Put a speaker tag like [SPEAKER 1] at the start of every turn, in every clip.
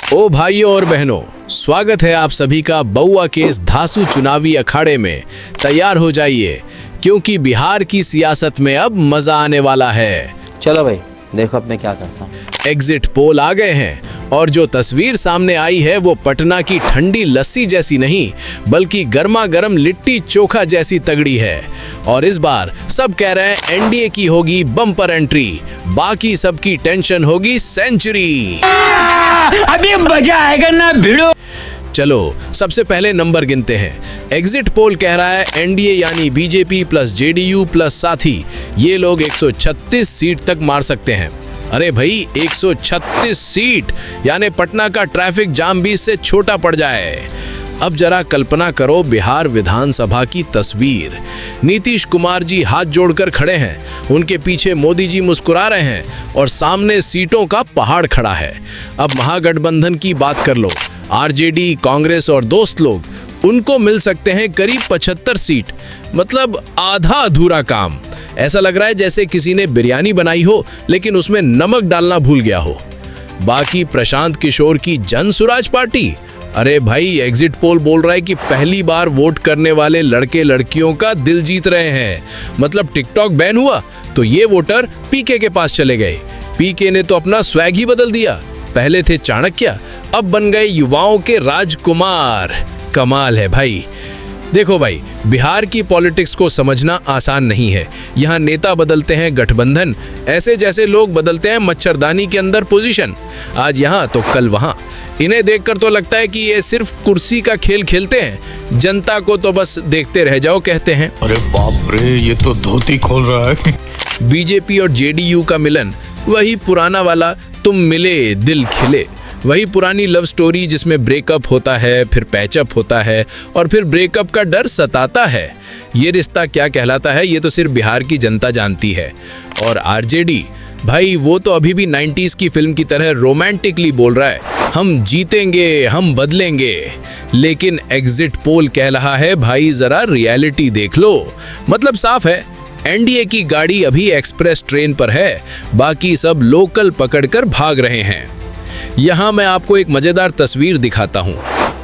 [SPEAKER 1] ओ भाइयों और बहनों, स्वागत है आप सभी का बउआ के इस धांसू चुनावी अखाड़े में। तैयार हो जाइए क्योंकि बिहार की सियासत में अब मजा आने वाला है।
[SPEAKER 2] चलो भाई, देखो अब मैं क्या करता हूँ।
[SPEAKER 1] एग्जिट पोल आ गए हैं और जो तस्वीर सामने आई है वो पटना की ठंडी लस्सी जैसी नहीं बल्कि गर्मा गर्म लिट्टी चोखा जैसी तगड़ी है। और इस बार सब कह रहे हैं एनडीए की होगी बम्पर एंट्री, बाकी सबकी टेंशन होगी सेंचुरी।
[SPEAKER 3] अभी मजा आएगा ना भिड़ो।
[SPEAKER 1] चलो सबसे पहले नंबर गिनते हैं। एग्जिट पोल कह रहा है एनडीए यानी बीजेपी प्लस जेडीयू प्लस साथी ये लोग 136 सीट तक मार सकते हैं। अरे भाई 136 सीट यानी पटना का ट्रैफिक जाम भी इससे छोटा पड़ जाए। अब जरा कल्पना करो बिहार विधानसभा की तस्वीर। नीतीश कुमार जी हाथ जोड़कर खड़े हैं, उनके पीछे मोदी जी मुस्कुरा रहे हैं और सामने सीटों का पहाड़ खड़ा है। अब महागठबंधन की बात कर लो, आरजेडी, कांग्रेस और दोस्त लोग, उनको मिल सकते हैं करीब 75 सीट, मतलब आधा अधूरा काम। ऐसा लग रहा है जैसे किसी ने बिरयानी बनाई हो लेकिन उसमें नमक डालना भूल गया हो। बाकी प्रशांत किशोर की जन सुराज पार्टी, अरे भाई एग्जिट पोल बोल रहा है कि पहली बार वोट करने वाले लड़के लड़कियों का दिल जीत रहे हैं। मतलब टिकटॉक बैन हुआ तो ये वोटर पीके के पास चले गए। पीके ने तो अपना स्वैग ही बदल दिया, पहले थे चाणक्य, अब बन गए युवाओं के राजकुमार। कमाल है भाई। देखो भाई, बिहार की पॉलिटिक्स को समझना आसान नहीं है। यहाँ नेता बदलते हैं गठबंधन, ऐसे जैसे लोग बदलते हैं मच्छरदानी के अंदर पोजीशन, आज यहाँ तो कल वहाँ। इन्हें देखकर तो लगता है कि ये सिर्फ कुर्सी का खेल खेलते हैं, जनता को तो बस देखते रह जाओ कहते हैं।
[SPEAKER 4] अरे बाप रे, ये तो धोती खोल रहा है।
[SPEAKER 1] बीजेपी और जेडीयू का मिलन, वही पुराना वाला तुम मिले दिल खिले, वही पुरानी लव स्टोरी जिसमें ब्रेकअप होता है, फिर पैचअप होता है और फिर ब्रेकअप का डर सताता है। ये रिश्ता क्या कहलाता है ये तो सिर्फ बिहार की जनता जानती है। और आरजेडी भाई, वो तो अभी भी 90s की फिल्म की तरह रोमांटिकली बोल रहा है, हम जीतेंगे, हम बदलेंगे। लेकिन एग्जिट पोल कह रहा है भाई जरा रियलिटी देख लो। मतलब साफ है, एनडीए की गाड़ी अभी एक्सप्रेस ट्रेन पर है, बाकी सब लोकल पकड़कर भाग रहे हैं। यहाँ मैं आपको एक मजेदार तस्वीर दिखाता हूँ।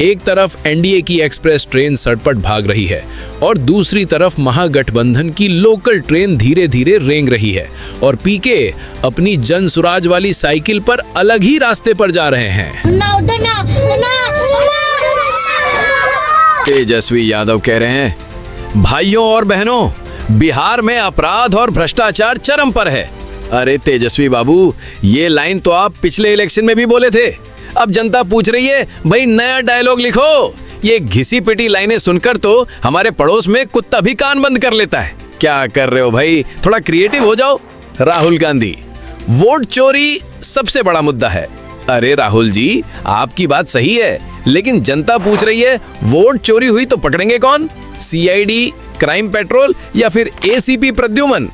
[SPEAKER 1] एक तरफ एनडीए की एक्सप्रेस ट्रेन सड़पट भाग रही है और दूसरी तरफ महागठबंधन की लोकल ट्रेन धीरे धीरे रेंग रही है और पीके अपनी जन सुराज वाली साइकिल पर अलग ही रास्ते पर जा रहे हैं। तेजस्वी यादव कह रहे हैं, भाइयों और बहनों, बिहार में अपराध और भ्रष्टाचार चरम पर है। अरे तेजस्वी बाबू, ये लाइन तो आप पिछले इलेक्शन में भी बोले थे। अब जनता पूछ रही है भाई नया डायलॉग लिखो। ये घिसी पिटी लाइनें सुनकर तो हमारे पड़ोस में कुत्ता भी कान बंद कर लेता है। क्या कर रहे हो भाई, थोड़ा क्रिएटिव हो जाओ। राहुल गांधी, वोट चोरी सबसे बड़ा मुद्दा है। अरे राहुल जी, आपकी बात सही है, लेकिन जनता पूछ रही है वोट चोरी हुई तो पकड़ेंगे कौन? सीआईडी, क्राइम पेट्रोल या फिर एसीपी प्रद्युमन?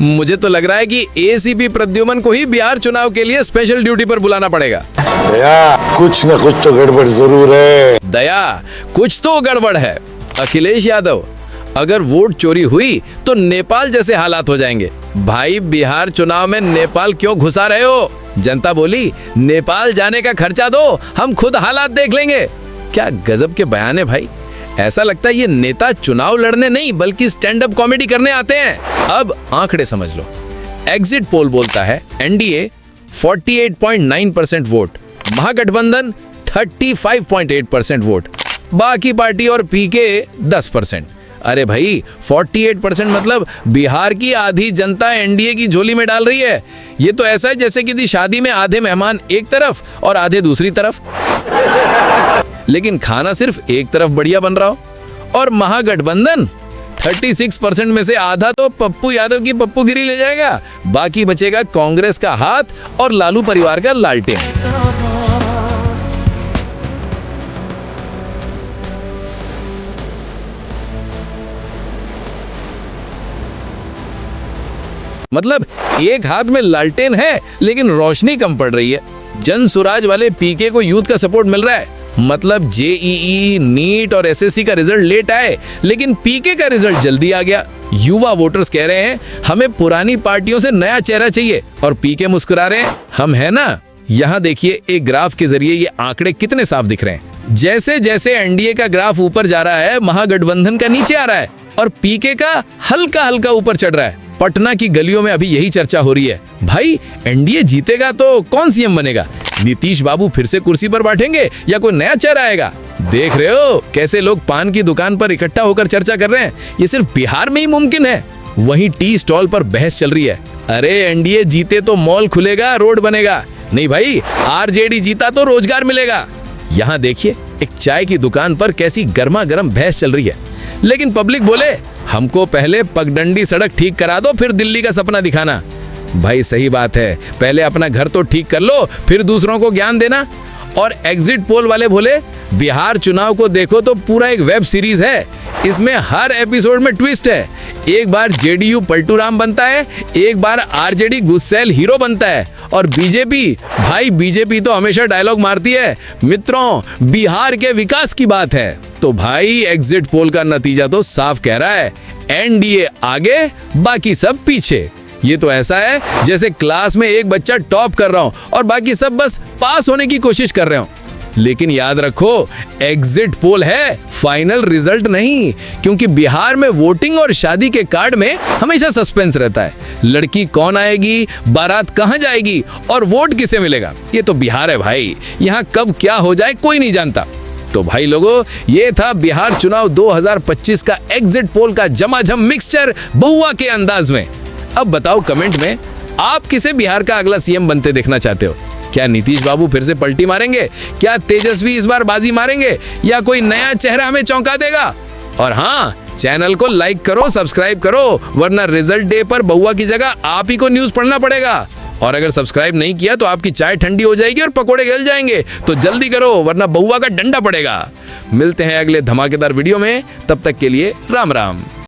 [SPEAKER 1] मुझे तो लग रहा है कि एसीपी प्रद्युमन को ही बिहार चुनाव के लिए स्पेशल ड्यूटी पर बुलाना पड़ेगा।
[SPEAKER 5] दया, कुछ न कुछ तो गड़बड़ जरूर है।
[SPEAKER 1] दया, कुछ तो गड़बड़ है। अखिलेश यादव, अगर वोट चोरी हुई तो नेपाल जैसे हालात हो जाएंगे। भाई बिहार चुनाव में नेपाल क्यों घुसा रहे हो? जनता बोली नेपाल जाने का खर्चा दो, हम खुद हालात देख लेंगे। क्या गजब के बयान है भाई। ऐसा लगता है ये नेता चुनाव लड़ने नहीं बल्कि स्टैंड अप कॉमेडी करने आते हैं। अब आंकड़े समझ लो। एग्जिट पोल बोलता है एनडीए 48.9% वोट, महागठबंधन 35.8% वोट, बाकी पार्टी और पीके 10%। अरे भाई 48% मतलब बिहार की आधी जनता एनडीए की झोली में डाल रही है। ये तो ऐसा है जैसे किसी शादी में आधे मेहमान एक तरफ और आधे दूसरी तरफ, लेकिन खाना सिर्फ एक तरफ बढ़िया बन रहा हो। और महागठबंधन 36% में से आधा तो पप्पू यादव की पप्पूगिरी ले जाएगा, बाकी बचेगा कांग्रेस का हाथ और लालू परिवार का लालटेन। मतलब एक हाथ में लालटेन है लेकिन रोशनी कम पड़ रही है। जन सुराज वाले पीके को यूथ का सपोर्ट मिल रहा है। मतलब जेईई, नीट और एसएससी का रिजल्ट लेट आए लेकिन पीके का रिजल्ट जल्दी आ गया। युवा वोटर्स कह रहे हैं हमें पुरानी पार्टियों से नया चेहरा चाहिए और पीके मुस्कुरा रहे हैं, हम है ना, यहाँ देखिए एक ग्राफ के जरिए ये आंकड़े कितने साफ दिख रहे हैं। जैसे जैसे एनडीए का ग्राफ ऊपर जा रहा है, महागठबंधन का नीचे आ रहा है और पीके का हल्का हल्का ऊपर चढ़ रहा है। पटना की गलियों में अभी यही चर्चा हो रही है, भाई एनडीए जीतेगा तो कौन सीएम बनेगा? नीतीश बाबू फिर से कुर्सी पर बैठेंगे या कोई नया चेहरा आएगा? देख रहे हो कैसे लोग पान की दुकान पर इकट्ठा होकर चर्चा कर रहे हैं। ये सिर्फ बिहार में ही मुमकिन है। वहीं टी स्टॉल पर बहस चल रही है, अरे एनडीए जीते तो मॉल खुलेगा, रोड बनेगा, नहीं भाई आरजेडी जीता तो रोजगार मिलेगा। यहाँ देखिए एक चाय की दुकान पर कैसी गर्मा गर्म बहस चल रही है, लेकिन पब्लिक बोले हमको पहले पगडंडी सड़क ठीक करा दो फिर दिल्ली का सपना दिखाना। भाई सही बात है, पहले अपना घर तो ठीक कर लो फिर दूसरों को ज्ञान देना। और एग्जिट पोल वाले बोले बिहार चुनाव को देखो तो पूरा एक वेब सीरीज है, इसमें हर एपिसोड में ट्विस्ट है। एक बार जेडीयू पलटू राम बनता है, एक बार आरजेडी गुस्सैल हीरो बनता है और बीजेपी, भाई बीजेपी तो हमेशा डायलॉग मारती है मित्रों बिहार के विकास की बात है। तो भाई एग्जिट पोल का नतीजा तो साफ कह रहा है, एनडीए आगे बाकी सब पीछे। ये तो ऐसा है जैसे क्लास में एक बच्चा टॉप कर रहा हो और बाकी सब बस पास होने की कोशिश कर रहे हो। लेकिन याद रखो एग्जिट पोल है, फाइनल रिजल्ट नहीं, क्योंकि बिहार में वोटिंग और शादी के कार्ड में हमेशा सस्पेंस रहता है। लड़की कौन आएगी, बारात कहां जाएगी और वोट किसे मिलेगा, ये तो बिहार है भाई, यहाँ कब क्या हो जाए कोई नहीं जानता। तो भाई लोगों, ये था बिहार चुनाव 2025 का एग्जिट पोल का झमाझम मिक्सचर बहुआ के अंदाज में। अब बताओ कमेंट में आप किसे बिहार का अगला सीएम बनते देखना चाहते हो? क्या नीतीश बाबू फिर से पलटी मारेंगे? क्या तेजस्वी इस बार बाजी मारेंगे या कोई नया चेहरा हमें चौंका देगा? और हाँ, चैनल को लाइक करो, सब्सक्राइब करो, वरना रिजल्ट डे पर बहुआ की जगह आप ही को न्यूज पढ़ना पड़ेगा। और अगर सब्सक्राइब नहीं किया तो आपकी चाय ठंडी हो जाएगी और पकोड़े गल जाएंगे, तो जल्दी करो वरना बहुआ का डंडा पड़ेगा। मिलते हैं अगले धमाकेदार वीडियो में, तब तक के लिए राम राम।